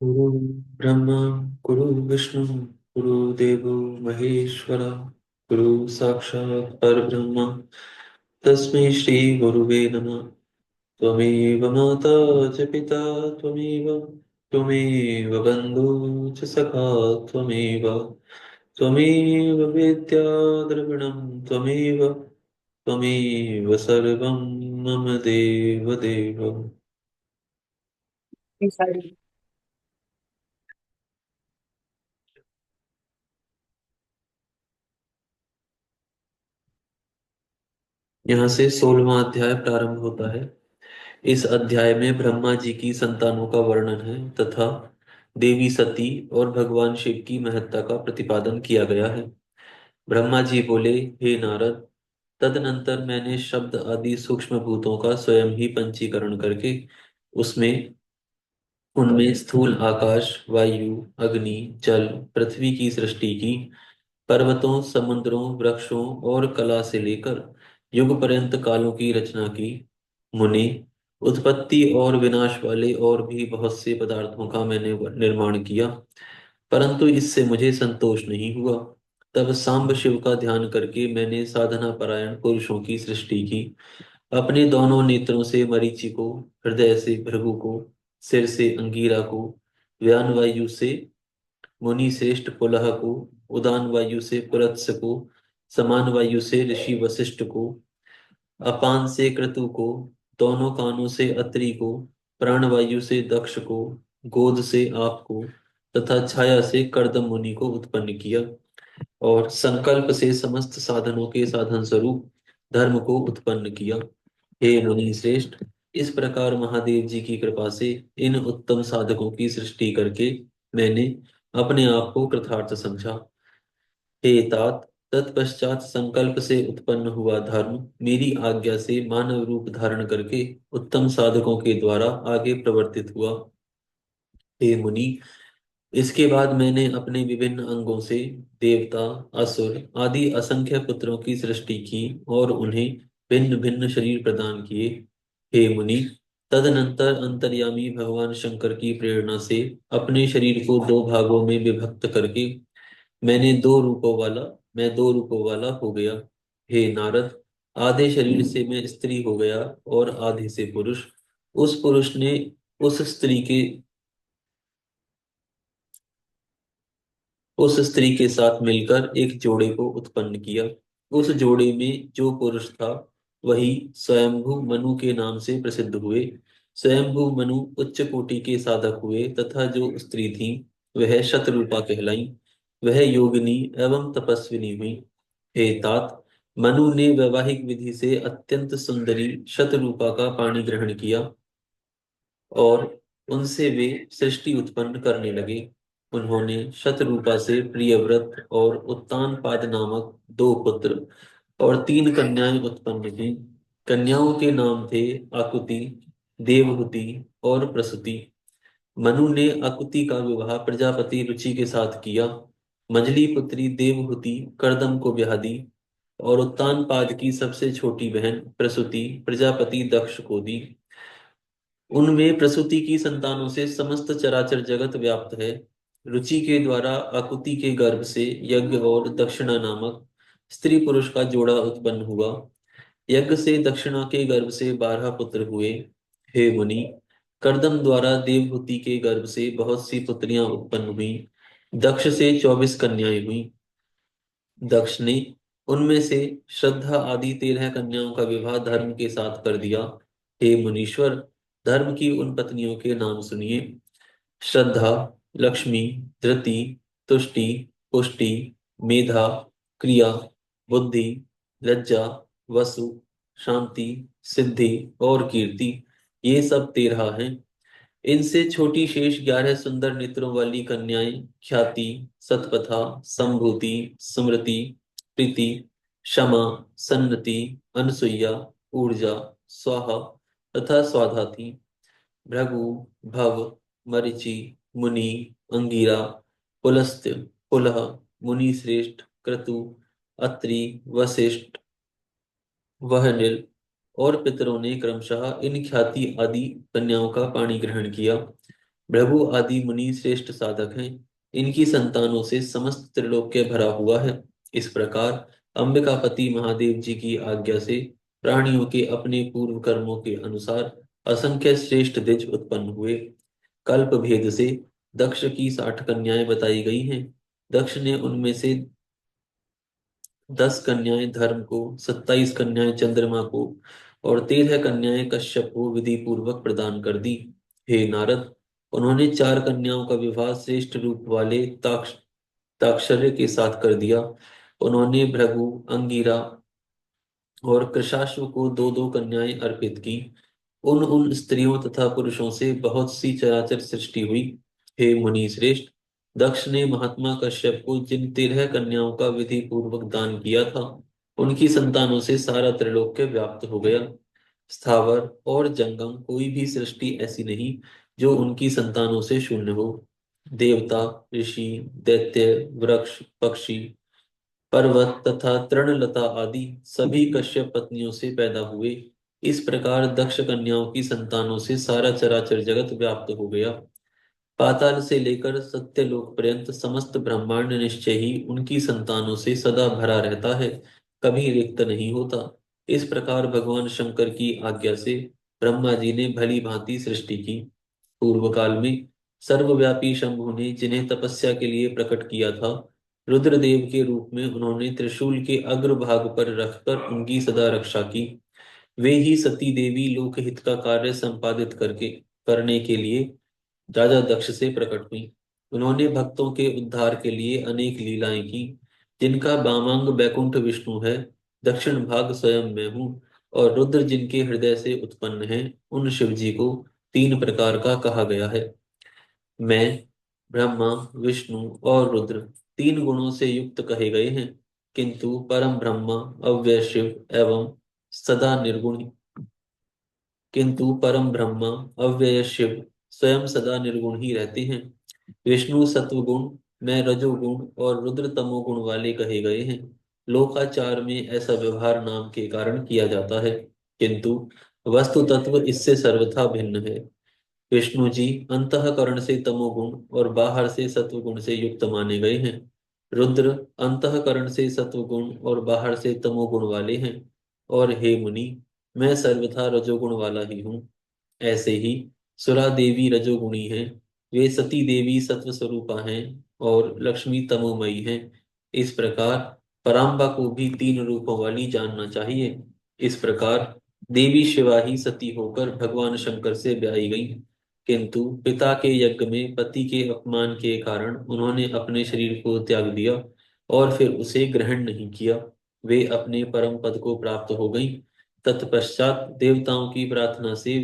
गुरु ब्रह्मा गुरु विष्णु गुरु देवो महेश्वर गुरु साक्षात् परब्रह्म तस्मै श्री गुरुवे नमः। त्वमेव माता च पिता त्वमेव त्वमेव बन्धु च सखा त्वमेव त्वमेव विद्या द्रविणं त्वमेव त्वमेव सर्वं मम देव देव। सारी। यहाँ से 16वां अध्याय प्रारंभ होता है। इस अध्याय में ब्रह्मा जी की संतानों का वर्णन है तथा देवी सती और भगवान शिव की महत्ता का प्रतिपादन किया गया है। ब्रह्मा जी बोले, हे नारद, तदनंतर मैंने शब्द आदि सूक्ष्म भूतों का स्वयं ही पंचीकरण करके उसमें उनमें स्थूल आकाश, वायु, अग्नि, जल, पृथ्वी की सृष्टि की। पर्वतों, समुद्रों, वृक्षों और कला से लेकर युग पर्यंत कालों की रचना की। मुनि, उत्पत्ति और विनाश वाले और भी बहुत से पदार्थों का मैंने निर्माण किया, परंतु इससे मुझे संतोष नहीं हुआ। तब सांब शिव का ध्यान करके मैंने साधना परायण पुरुषों की सृष्टि की। अपने दोनों नेत्रों से मरीचि को, हृदय से भृगु को, सिर से अंगीरा को, व्यान वायु से मुनि श्रेष्ठ पुलह को, उदान वायु से पुरत्स को, समान वायु से ऋषि वशिष्ठ को, अपान से क्रतु को, दोनों कानों से अत्रि को, प्राणवायु से दक्ष को, गोद से आप को तथा छाया से कर्दम मुनि को उत्पन्न किया और संकल्प से समस्त साधनों के साधन स्वरूप धर्म को उत्पन्न किया। हे मुनि श्रेष्ठ, इस प्रकार महादेव जी की कृपा से इन उत्तम साधकों की सृष्टि करके मैंने अपने आप को कृतार्थ समझा। हे तात, तत्पश्चात संकल्प से उत्पन्न हुआ धर्म मेरी आज्ञा से मानव रूप धारण करके उत्तम साधकों के द्वारा आगे प्रवर्तित हुआ। हे मुनि, इसके बाद मैंने अपने विभिन्न अंगों से देवता, असुर आदि असंख्य पुत्रों की सृष्टि की और उन्हें भिन्न भिन्न शरीर प्रदान किए। हे मुनि, तदनंतर अंतर्यामी भगवान शंकर की प्रेरणा से अपने शरीर को दो भागों में विभक्त करके मैंने दो रूपों वाला मैं दो रूपों वाला हो गया। हे नारद, आधे शरीर से मैं स्त्री हो गया और आधे से पुरुष। उस पुरुष ने उस स्त्री के साथ मिलकर एक जोड़े को उत्पन्न किया। उस जोड़े में जो पुरुष था वही स्वयंभू मनु के नाम से प्रसिद्ध हुए। स्वयंभू मनु उच्च कोटि के साधक हुए तथा जो स्त्री थी वह शतरूपा कहलाई। वह योगिनी एवं तपस्विनी हुई। हे तात, मनु ने वैवाहिक विधि से अत्यंत सुंदरी शतरूपा का पाणी ग्रहण किया और उनसे वे सृष्टि उत्पन्न करने लगे। उन्होंने शतरूपा से प्रियव्रत और उत्तानपाद नामक दो पुत्र और तीन कन्याएं उत्पन्न की। कन्याओं के नाम थे आकुति, देवहूति और प्रसूति। मनु ने आकुति का विवाह प्रजापति रुचि के साथ किया। मंजली पुत्री देवहूति कर्दम को ब्याह दी और उत्तानपाद की सबसे छोटी बहन प्रसूति प्रजापति दक्ष को दी। उनमें प्रसूति की संतानों से समस्त चराचर जगत व्याप्त है। रुचि के द्वारा आकुति के गर्भ से यज्ञ और दक्षिणा नामक स्त्री पुरुष का जोड़ा उत्पन्न हुआ। यज्ञ से दक्षिणा के गर्भ से 12 पुत्र हुए। हे मुनि, कर्दम द्वारा देवहूति के गर्भ से बहुत सी पुत्रियां उत्पन्न हुई। दक्ष से 24 कन्याएं हुई। दक्ष ने उनमें से श्रद्धा आदि 13 कन्याओं का विवाह धर्म के साथ कर दिया। हे मुनीश्वर, धर्म की उन पत्नियों के नाम सुनिए। श्रद्धा, लक्ष्मी, धृति, तुष्टि, पुष्टि, मेधा, क्रिया, बुद्धि, लज्जा, वसु, शांति, सिद्धि और कीर्ति, ये सब 13 हैं। इनसे छोटी शेष 11 सुंदर नेत्रों वाली कन्याएं ख्याति, सतपथा, संभूति, स्मृति, प्रीति, क्षमा, सन्नति, अनसुईया, ऊर्जा, स्वाहा तथा स्वाधा थी। भृगु, भव, मरीचि, मुनि, अंगिरा, पुलस्त्य, पुलह, मुनि श्रेष्ठ, क्रतु, अत्रि, वशिष्ठ, वहनिल और पितरों ने क्रमशः इन ख्याति आदि कन्याओं का पाणी ग्रहण किया। भृगु आदि मुनि श्रेष्ठ साधक हैं। इनकी संतानों से समस्त त्रिलोक्य भरा हुआ है। इस प्रकार अंबिकापति महादेव जी की आज्ञा से प्राणियों के अपने पूर्व कर्मों के अनुसार असंख्य श्रेष्ठ द्विज उत्पन्न हुए। कल्प भेद से दक्ष की 60 कन्याएं बताई गई हैं। दक्ष ने उनमें से 10 कन्याएं धर्म को, 27 कन्याएं चंद्रमा को और 13 कन्याएं कश्यप को विधि पूर्वक प्रदान कर दी। हे नारद, उन्होंने 4 कन्याओं का विवाह श्रेष्ठ रूप वाले ताक्षर्य के साथ कर दिया। उन्होंने भृगु, अंगिरा और कृशाश्व को दो दो कन्याएं अर्पित की। उन उन स्त्रियों तथा पुरुषों से बहुत सी चराचर सृष्टि हुई। हे मुनि श्रेष्ठ, दक्ष ने महात्मा कश्यप को जिन 13 कन्याओं का विधि पूर्वक दान किया था, उनकी संतानों से सारा त्रैलोक्य व्याप्त हो गया। स्थावर और जंगम कोई भी सृष्टि ऐसी नहीं जो उनकी संतानों से शून्य हो। देवता, ऋषि, दैत्य, वृक्ष, पक्षी, पर्वत तथा तृणलता आदि सभी कश्यप पत्नियों से पैदा हुए। इस प्रकार दक्ष कन्याओं की संतानों से सारा चराचर जगत व्याप्त हो गया। पाताल से लेकर सत्यलोक पर्यंत समस्त ब्रह्मांड निश्चय ही उनकी संतानों से सदा भरा रहता है, कभी रिक्त नहीं होता। इस प्रकार भगवान शंकर की आज्ञा से ब्रह्मा जी ने भली भांति सृष्टि की। पूर्व काल में सर्वव्यापी शंभु ने जिन्हें तपस्या के लिए प्रकट किया था, रुद्रदेव के रूप में उन्होंने त्रिशूल के अग्रभाग पर रखकर उनकी सदा रक्षा की। वे ही सती देवी लोकहित का कार्य संपादित करके करने के लिए राजा दक्ष से प्रकट हुई। उन्होंने भक्तों के उद्धार के लिए अनेक लीलाएं की, जिनका वामांग बैकुंठ विष्णु है, दक्षिण भाग स्वयं मैं हूँ, और रुद्र जिनके हृदय से उत्पन्न है, उन शिव जी को 3 प्रकार का कहा गया है। मैं, ब्रह्मा, विष्णु और रुद्र 3 गुणों से युक्त कहे गए हैं, किंतु परम ब्रह्मा, अव्यय शिव एवं सदा निर्गुण किंतु परम ब्रह्मा, अव्यय शिव स्वयं सदा निर्गुण ही रहते हैं। विष्णु सत्वगुण, मैं रजोगुण और रुद्र तमोगुण वाले कहे गए हैं। लोकाचार में ऐसा व्यवहार नाम के कारण किया जाता है, किंतु वस्तु तत्व इससे सर्वथा भिन्न है। विष्णु जी अंतःकरण से तमोगुण और बाहर से सत्वगुण से युक्त माने गए हैं। रुद्र अंतःकरण से सत्वगुण और बाहर से तमोगुण वाले हैं। और हे मुनि, मैं सर्वथा रजोगुण वाला ही हूँ। ऐसे ही सुरा देवी रजोगुणी हैं, वे सती देवी सत्व स्वरूपा हैं और लक्ष्मी तमोमयी हैं। इस प्रकार पराम्बा को भी 3 रूपों वाली जानना चाहिए। इस प्रकार देवी शिवा ही सती होकर भगवान शंकर से ब्याही गई, किंतु पिता के यज्ञ में पति के अपमान के कारण उन्होंने अपने शरीर को त्याग दिया और फिर उसे ग्रहण नहीं किया। वे अपने परम पद को प्राप्त हो गईं। तत्पश्चात देवताओं की प्रार्थना से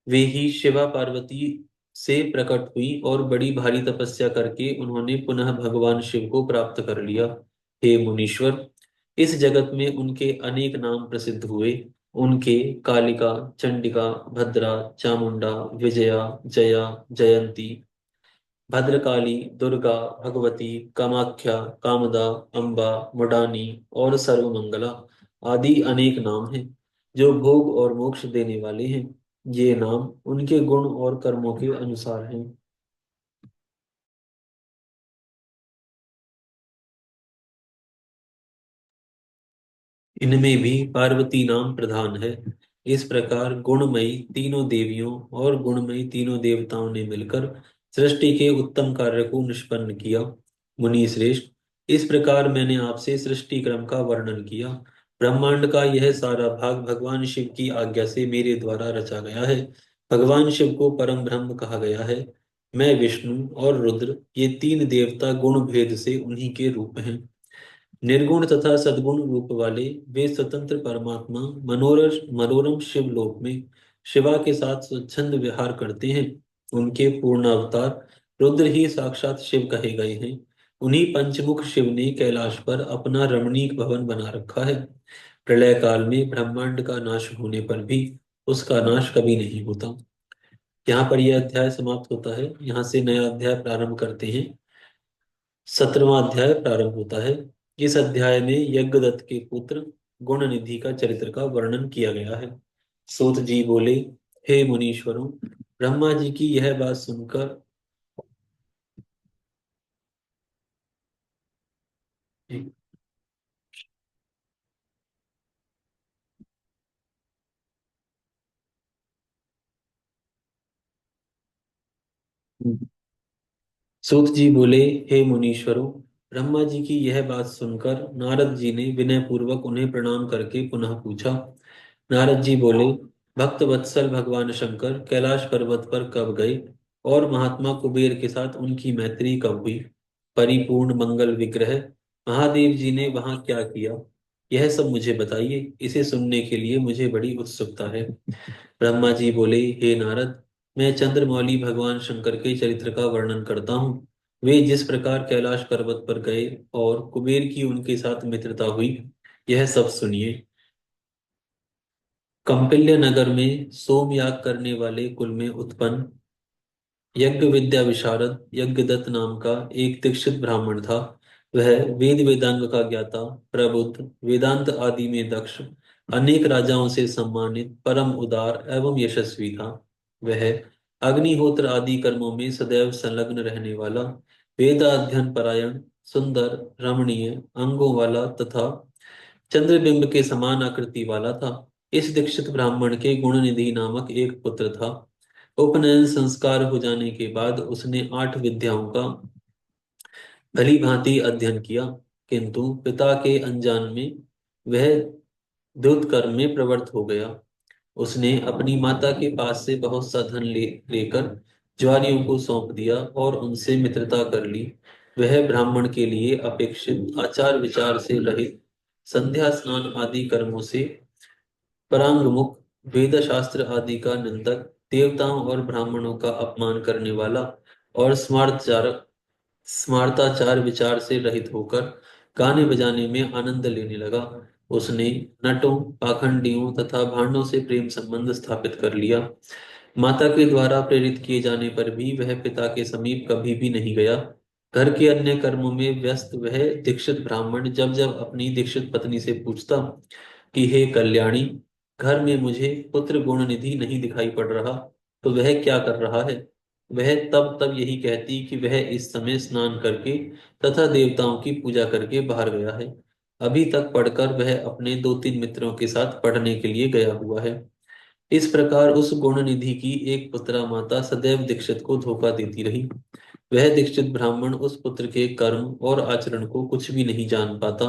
वे ही शिवा पार्वती से प्रकट हुई और बड़ी भारी तपस्या करके उन्होंने पुनः भगवान शिव को प्राप्त कर लिया। हे मुनीश्वर, इस जगत में उनके अनेक नाम प्रसिद्ध हुए। उनके कालिका, चंडिका, भद्रा, चामुंडा, विजया, जया, जयंती, भद्रकाली, दुर्गा, भगवती, कामाख्या, कामदा, अम्बा, मुडानी और सर्वमंगला आदि अनेक नाम हैं, जो भोग और मोक्ष देने वाले हैं। ये नाम उनके गुण और कर्मों के अनुसार हैं। इनमें भी पार्वती नाम प्रधान है। इस प्रकार गुणमयी तीनों देवियों और गुणमयी तीनों देवताओं ने मिलकर सृष्टि के उत्तम कार्य को निष्पन्न किया। मुनि श्रेष्ठ, इस प्रकार मैंने आपसे सृष्टि क्रम का वर्णन किया। ब्रह्मांड का यह सारा भाग भगवान शिव की आज्ञा से मेरे द्वारा रचा गया है। भगवान शिव को परम ब्रह्म कहा गया है। मैं विष्णु और रुद्र ये 3 देवता गुण भेद से उन्हीं के रूप हैं। निर्गुण तथा सद्गुण रूप वाले वे स्वतंत्र परमात्मा मनोरम शिवलोक में शिवा के साथ स्वच्छंद विहार करते हैं। उनके पूर्ण अवतार रुद्र ही साक्षात शिव कहे गए हैं। उन्हीं पंचमुख शिव ने कैलाश पर अपना रमणीक भवन बना रखा है। प्रलय काल में ब्रह्मांड का नाश होने पर भी उसका नाश कभी नहीं होता। यहाँ पर यह अध्याय समाप्त होता है। यहाँ से नया अध्याय प्रारंभ करते हैं। 17वां अध्याय प्रारंभ होता है। इस अध्याय में यज्ञदत्त के पुत्र गुणनिधि का चरित्र का वर्णन किया गया है। सूत जी बोले, हे मुनीश्वरों, ब्रह्मा जी की यह बात सुनकर। सूत जी बोले, हे मुनीश्वरों, ब्रह्मा जी की यह बात सुनकर नारद जी ने विनय पूर्वक उन्हें प्रणाम करके पुनः पूछा। नारद जी बोले, भक्त वत्सल भगवान शंकर कैलाश पर्वत पर कब गए और महात्मा कुबेर के साथ उनकी मैत्री कब हुई? परिपूर्ण मंगल विग्रह महादेव जी ने वहां क्या किया? यह सब मुझे बताइए। इसे सुनने के लिए मुझे बड़ी उत्सुकता है। ब्रह्मा जी बोले, हे नारद, मैं चंद्रमौली भगवान शंकर के चरित्र का वर्णन करता हूँ। वे जिस प्रकार कैलाश पर्वत पर गए और कुबेर की उनके साथ मित्रता हुई, यह सब सुनिए। कौंपिल्य नगर में सोमयाग करने वाले कुल में उत्पन्न यज्ञ विद्या विशारद यज्ञदत्त नाम का एक दीक्षित ब्राह्मण था। वह वेद वेदांग का ज्ञाता, प्रबुद्ध, वेदांत आदि में दक्ष, अनेक राजाओं से सम्मानित, परम उदार एवं यशस्वी था। वह अग्निहोत्र आदि कर्मों में सदैव संलग्न रहने वाला, वेदाध्ययन परायण, सुंदर, रमणीय अंगों वाला तथा चंद्रबिंब के समान आकृति वाला था। इस दीक्षित ब्राह्मण के गुणनिधि नामक एक पुत्र था। उपनयन संस्कार हो जाने के बाद उसने 8 विद्याओं का भली भांति अध्ययन किया, किंतु पिता के अनजान में वह द्युत कर्म में प्रवृत्त हो गया। उसने अपनी माता के पास से बहुत सा धन लेकर ज्वारियों को सौंप दिया और उनसे मित्रता कर ली। वह ब्राह्मण के लिए अपेक्षित आचार विचार से रहित, संध्या स्नान आदि कर्मों से परांगमुख, वेद शास्त्र आदि का निंदक, देवताओं और ब्राह्मणों का अपमान करने वाला और स्मार्ताचार विचार से रहित होकर गाने बजाने में आनंद लेने लगा। उसने नटों, पाखंडियों तथा भांडों से प्रेम संबंध स्थापित कर लिया। माता के द्वारा प्रेरित किए जाने पर भी वह पिता के समीप कभी भी नहीं गया। घर के अन्य कर्मों में व्यस्त वह दीक्षित ब्राह्मण जब जब अपनी दीक्षित पत्नी से पूछता कि हे कल्याणी, घर में मुझे पुत्र गुण निधि नहीं दिखाई पड़ रहा, तो वह क्या कर रहा है? वह तब तब यही कहती कि वह इस समय स्नान करके तथा देवताओं की पूजा करके बाहर गया है। अभी तक पढ़कर वह अपने 2-3 मित्रों के साथ पढ़ने के लिए गया हुआ है। इस प्रकार उस गुण निधि की एक पुत्रा माता सदैव दीक्षित को धोखा देती रही। वह दीक्षित ब्राह्मण उस पुत्र के कर्म और आचरण को कुछ भी नहीं जान पाता।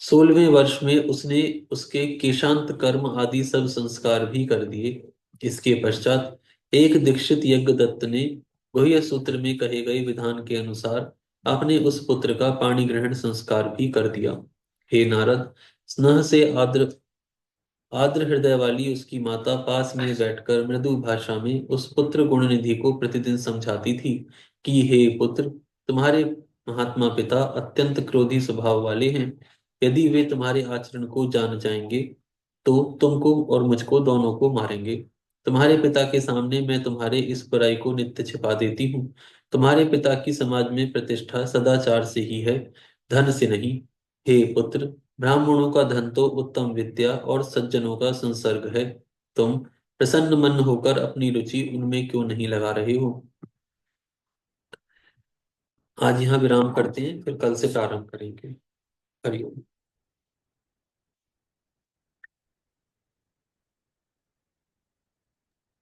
16वें वर्ष में उसने उसके केशांत कर्म आदि सब संस्कार भी कर दिए। इसके पश्चात एक दीक्षित यज्ञदत्त ने गुह्य सूत्र में कहे गए विधान के अनुसार अपने उस पुत्र का पाणी ग्रहण संस्कार भी कर दिया। हे नारद, स्नेह से आद्र आर्द्र हृदय वाली उसकी माता पास में बैठकर मृदु भाषा में उस पुत्र गुणनिधि को प्रतिदिन समझाती थी कि हे पुत्र, तुम्हारे महात्मा पिता अत्यंत क्रोधी स्वभाव वाले हैं। यदि वे तुम्हारे आचरण को जान जाएंगे तो तुमको और मुझको दोनों को मारेंगे। तुम्हारे पिता के सामने मैं तुम्हारे इस बुराई को नित्य छिपा देती हूँ। तुम्हारे पिता की समाज में प्रतिष्ठा सदाचार से ही है, धन से नहीं। हे पुत्र, ब्राह्मणों का धन तो उत्तम विद्या और सज्जनों का संसर्ग है। तुम प्रसन्न मन होकर अपनी रुचि उनमें क्यों नहीं लगा रहे हो? आज यहाँ विराम करते हैं, फिर कल से प्रारंभ करेंगे। हरिओम।